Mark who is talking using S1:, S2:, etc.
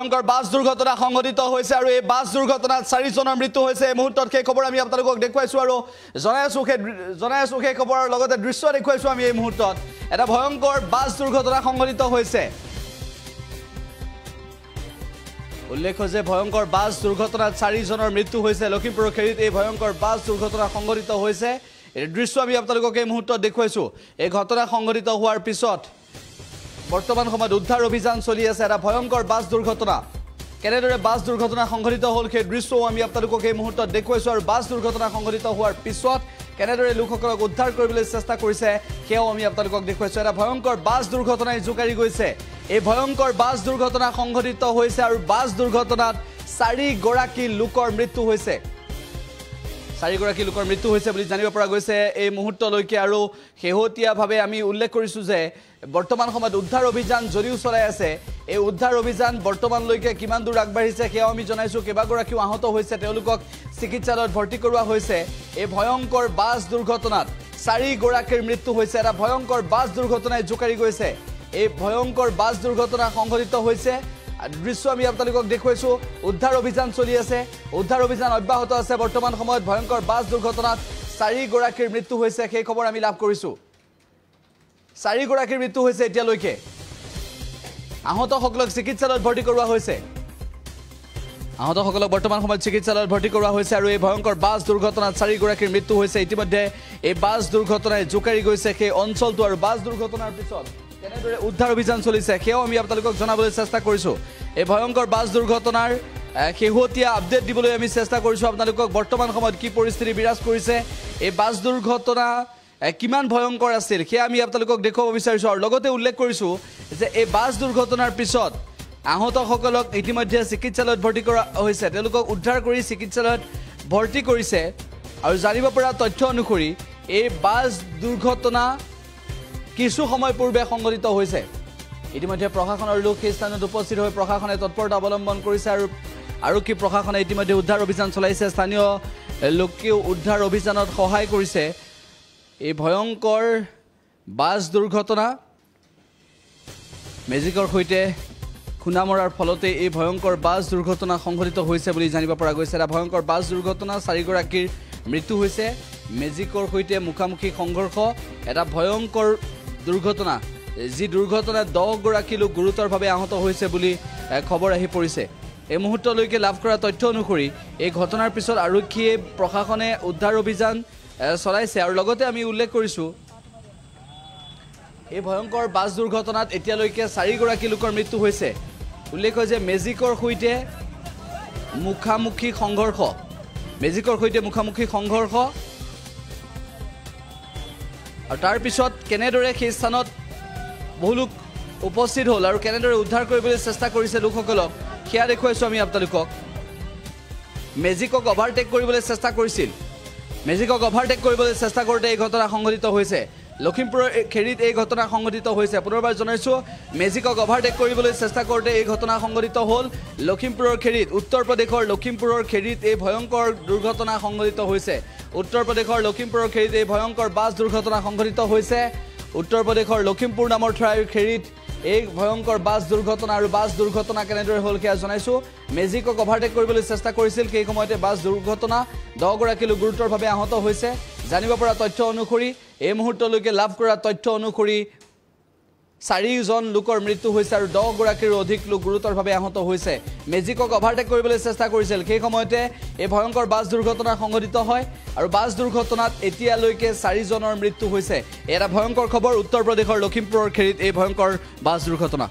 S1: ভয়ঙ্কৰ বাছ দুৰ্ঘটনা সংঘটিত হৈছে আৰু এই বাছ দুৰ্ঘটনাত 4 জনৰ মৃত্যু হৈছে। এই মুহূৰ্তত সেই খবৰ আমি আপোনালোকক দেখুৱাইছো আৰু জনাইছো সেই খবৰৰ লগতে দৃশ্য দেখুৱাইছো আমি এই মুহূৰ্তত এটা ভয়ঙ্কৰ বাছ দুৰ্ঘটনা সংঘটিত হৈছে। উল্লেখ্য যে ভয়ঙ্কৰ বাছ দুৰ্ঘটনাত 4 জনৰ মৃত্যু হৈছে। লখিমপুৰৰ খেৰিত এই ভয়ঙ্কৰ বাছ দুৰ্ঘটনা সংঘটিত হৈছে। এই দৃশ্য আমি আপোনালোকক এই মুহূৰ্তত দেখুৱাইছো। এই ঘটনা সংঘটিত হোৱাৰ পিছত বৰ্তমান সময়ত উদ্ধাৰ অভিযান চলি আছে। এটা ভয়ঙ্কৰ বাছ দুৰ্ঘটনা কেনেদৰে বাছ দুৰ্ঘটনা সংঘটিত হ'ল সেই দৃশ্যও আমি আপোনালোকক এই মুহূৰ্তত দেখুৱাইছো আৰু বাছ দুৰ্ঘটনা সংঘটিত হোৱাৰ পিছত কেনেদৰে লোকসকলক উদ্ধাৰ কৰিবলৈ চেষ্টা কৰিছে সেয়াও আমি আপোনালোকক দেখুৱাইছো। এটা ভয়ঙ্কৰ বাছ দুৰ্ঘটনাই জোকাৰি গৈছে। এই ভয়ঙ্কৰ বাছ দুৰ্ঘটনা সংঘটিত হৈছে আৰু বাছ দুৰ্ঘটনাত 4 গৰাকী লোকৰ মৃত্যু হৈছে। 4 গৰাকী লোকৰ মৃত্যু হৈছে বুলি জানিব পৰা গৈছে এই মুহূৰ্তলৈকে। আৰু শেহতীয়াভাৱে আমি উল্লেখ কৰিছো যে বৰ্তমান সময়ত উদ্ধাৰ অভিযান যদিও চলাই আছে, এই উদ্ধাৰ অভিযান বৰ্তমানলৈকে কিমান দূৰ আগবাঢ়িছে সেয়াও আমি জনাইছো। কেইবাগৰাকীও আহত হৈছে, তেওঁলোকক চিকিৎসালয়ত ভৰ্তি কৰোৱা হৈছে। এই ভয়ঙ্কৰ বাছ দুৰ্ঘটনাত 4 গৰাকীৰ মৃত্যু হৈছে। এটা ভয়ঙ্কৰ বাছ দুৰ্ঘটনাই জোকাৰি গৈছে। এই ভয়ঙ্কৰ বাছ দুৰ্ঘটনা সংঘটিত হৈছে। দৃশ্য আমি আপোনালোকক দেখুৱাইছো। উদ্ধাৰ অভিযান চলি আছে, উদ্ধাৰ অভিযান অব্যাহত আছে। বৰ্তমান সময়ত ভয়ঙ্কৰ বাছ দুৰ্ঘটনাত 4 গৰাকীৰ মৃত্যু হৈছে সেই খবৰ আমি লাভ কৰিছো। 4 গৰাকীৰ মৃত্যু হৈছে এতিয়ালৈকে। আহতসকলক চিকিৎসালয়ত ভৰ্তি কৰোৱা হৈছে। আহতসকলক বৰ্তমান সময়ত চিকিৎসালয়ত ভৰ্তি কৰোৱা হৈছে আৰু এই ভয়ঙ্কৰ বাছ দুৰ্ঘটনাত 4 গৰাকীৰ মৃত্যু হৈছে। ইতিমধ্যে এই বাছ দুৰ্ঘটনাই জোকাৰি গৈছে সেই অঞ্চলটো আৰু বাছ দুৰ্ঘটনাৰ পিছত কেনেদৰে উদ্ধাৰ অভিযান চলিছে সেয়াও আমি আপোনালোকক জনাবলৈ চেষ্টা কৰিছো। এই ভয়ঙ্কৰ বাছ দুৰ্ঘটনাৰ শেহতীয়া আপডেট দিবলৈ আমি চেষ্টা কৰিছো আপোনালোকক। বৰ্তমান সময়ত কি পৰিস্থিতি বিৰাজ কৰিছে, এই বাছ দুৰ্ঘটনা কিমান ভয়ঙ্কৰ আছিল সেয়া আমি আপোনালোকক দেখুৱাব বিচাৰিছো। আৰু লগতে উল্লেখ কৰিছো যে এই বাছ দুৰ্ঘটনাৰ পিছত আহতসকলক ইতিমধ্যে চিকিৎসালয়ত ভৰ্তি কৰা হৈছে। তেওঁলোকক উদ্ধাৰ কৰি চিকিৎসালয়ত ভৰ্তি কৰিছে। আৰু জানিব পৰা তথ্য অনুসৰি এই বাছ দুৰ্ঘটনা কিছু সময় পূৰ্বে সংঘটিত হৈছে। ইতিমধ্যে প্ৰশাসনৰ লোক সেই স্থানত উপস্থিত হৈ প্ৰশাসনে তৎপৰতা অৱলম্বন কৰিছে আৰু আৰক্ষী প্ৰশাসনে ইতিমধ্যে উদ্ধাৰ অভিযান চলাইছে। স্থানীয় লোকেও উদ্ধাৰ অভিযানত সহায় কৰিছে। এই ভয়ঙ্কৰ বাছ দুৰ্ঘটনা মেজিকৰ সৈতে খুন্দা মৰাৰ ফলতে এই ভয়ঙ্কৰ বাছ দুৰ্ঘটনা সংঘটিত হৈছে বুলি জানিব পৰা গৈছে। এটা ভয়ঙ্কৰ বাছ দুৰ্ঘটনা 4 গৰাকীৰ মৃত্যু হৈছে। মেজিকৰ সৈতে মুখামুখি সংঘৰ্ষ, এটা ভয়ঙ্কৰ দুৰ্ঘটনা, যি দুৰ্ঘটনাত 10 গৰাকী লোক গুৰুতৰভাৱে আহত হৈছে বুলি খবৰ আহি পৰিছে। এই মুহূৰ্তলৈকে লাভ কৰা তথ্য অনুসৰি এই ঘটনাৰ পিছত আৰক্ষীয়ে প্ৰশাসনে উদ্ধাৰ অভিযান চলাইছে। আৰু লগতে আমি উল্লেখ কৰিছো এই ভয়ঙ্কৰ বাছ দুৰ্ঘটনাত এতিয়ালৈকে 4 গৰাকী লোকৰ মৃত্যু হৈছে। উল্লেখ যে মেজিকৰ সৈতে মুখামুখি সংঘৰ্ষ, মেজিকৰ সৈতে মুখামুখি সংঘৰ্ষ আৰু তাৰ পিছত কেনেদৰে সেই স্থানত বহু লোক উপস্থিত হ'ল আৰু কেনেদৰে উদ্ধাৰ কৰিবলৈ চেষ্টা কৰিছে লোকসকলক সেয়া দেখুৱাইছো আমি আপোনালোকক। মেজিকক অভাৰটেক কৰিবলৈ চেষ্টা কৰিছিল। মেজিকক অভাৰটেক কৰিবলৈ চেষ্টা কৰোঁতে এই ঘটনা সংঘটিত হৈছে। লখিমপুৰৰ খেৰিত এই ঘটনা সংঘটিত হৈছে। পুনৰবাৰ জনাইছো, মেজিকক অভাৰটেক কৰিবলৈ চেষ্টা কৰোঁতে এই ঘটনা সংঘটিত হ'ল লখিমপুৰৰ খেৰিত। উত্তৰ প্ৰদেশৰ লখিমপুৰৰ খেৰিত এই ভয়ঙ্কৰ দুৰ্ঘটনা সংঘটিত হৈছে। উত্তৰ প্ৰদেশৰ লখিমপুৰৰ খেৰিত এই ভয়ঙ্কৰ বাছ দুৰ্ঘটনা সংঘটিত হৈছে। উত্তৰ প্ৰদেশৰ লখিমপুৰ নামৰ ঠাইৰ খেৰিত এই ভয়ঙ্কৰ বাছ দুৰ্ঘটনা আৰু বাছ দুৰ্ঘটনা কেনেদৰে হ'ল সেয়া জনাইছো। মেজিকক অভাৰটেক কৰিবলৈ চেষ্টা কৰিছিল, সেই সময়তে বাছ দুৰ্ঘটনা, 10 গৰাকী লোক গুৰুতৰভাৱে আহত হৈছে। জানিব পৰা তথ্য অনুসৰি এই মুহূৰ্তলৈকে লাভ কৰা তথ্য অনুসৰি 4 জন লোকৰ মৃত্যু হৈছে আৰু 10 গৰাকীৰো অধিক লোক গুৰুতৰভাৱে আহত হৈছে। মেজিকক অভাৰটেক কৰিবলৈ চেষ্টা কৰিছিল, সেই সময়তে এই ভয়ঙ্কৰ বাছ দুৰ্ঘটনা সংঘটিত হয় আৰু বাছ দুৰ্ঘটনাত এতিয়ালৈকে 4 জনৰ মৃত্যু হৈছে। এটা ভয়ঙ্কৰ খবৰ উত্তৰ প্ৰদেশৰ লখিমপুৰৰ খেৰিত এই ভয়ঙ্কৰ বাছ দুৰ্ঘটনা।